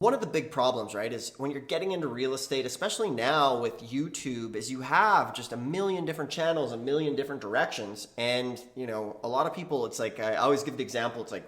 One of the big problems, right, is when you're getting into real estate, especially now with YouTube, is you have just a million different channels, a million different directions. And, a lot of people, it's like, I always give the example, it's like,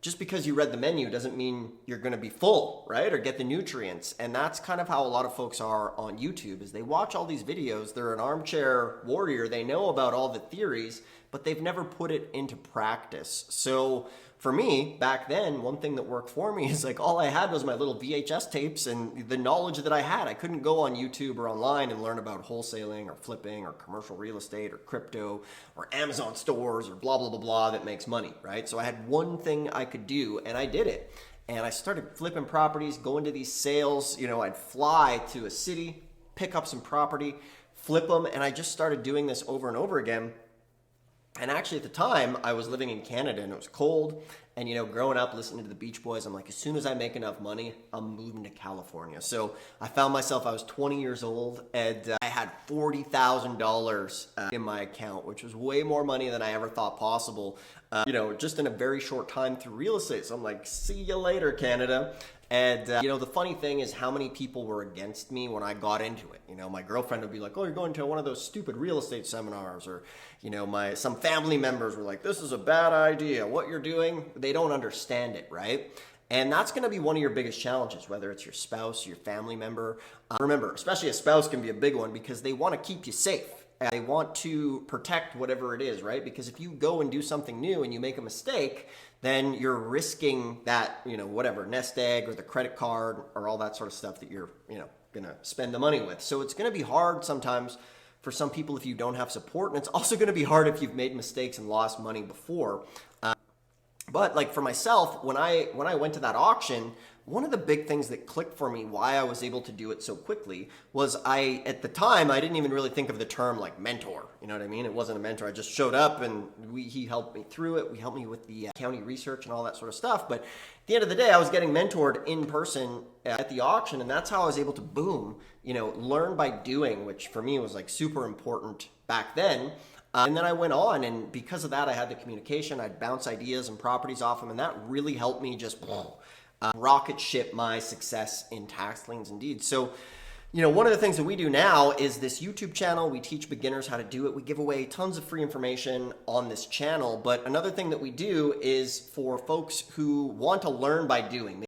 just because you read the menu doesn't mean you're going to be full, right? Or get the nutrients. And that's kind of how a lot of folks are on YouTube is they watch all these videos. They're an armchair warrior. They know about all the theories, but they've never put it into practice. So for me, back then, one thing that worked for me is like all I had was my little VHS tapes and the knowledge that I had. I couldn't go on YouTube or online and learn about wholesaling or flipping or commercial real estate or crypto or Amazon stores or blah, blah, blah, blah that makes money, right? So I had one thing I could do and I did it. And I started flipping properties, going to these sales. I'd fly to a city, pick up some property, flip them, and I just started doing this over and over again. And actually at the time I was living in Canada and it was cold and growing up listening to the Beach Boys, I'm like, as soon as I make enough money, I'm moving to California. So I found myself, I was 20 years old and I had $40,000 in my account, which was way more money than I ever thought possible, just in a very short time through real estate. So I'm like, see you later, Canada. And, the funny thing is how many people were against me when I got into it. My girlfriend would be like, oh, you're going to one of those stupid real estate seminars. Or, some family members were like, this is a bad idea. What you're doing, they don't understand it, right? And that's going to be one of your biggest challenges, whether it's your spouse, your family member. Remember, especially a spouse can be a big one because they want to keep you safe. They want to protect whatever it is, right? Because if you go and do something new and you make a mistake, then you're risking that, whatever, nest egg or the credit card or all that sort of stuff that you're, going to spend the money with. So it's going to be hard sometimes for some people if you don't have support. And it's also going to be hard if you've made mistakes and lost money before. But like for myself, when I went to that auction, one of the big things that clicked for me why I was able to do it so quickly was at the time, I didn't even really think of the term like mentor. You know what I mean? It wasn't a mentor. I just showed up and he helped me through it. We helped me with the county research and all that sort of stuff. But at the end of the day, I was getting mentored in person at the auction. And that's how I was able to boom, learn by doing, which for me was like super important back then. And then I went on, and because of that, I had the communication. I'd bounce ideas and properties off them, and that really helped me just rocket ship my success in tax liens and deeds. So, one of the things that we do now is this YouTube channel. We teach beginners how to do it. We give away tons of free information on this channel. But another thing that we do is for folks who want to learn by doing.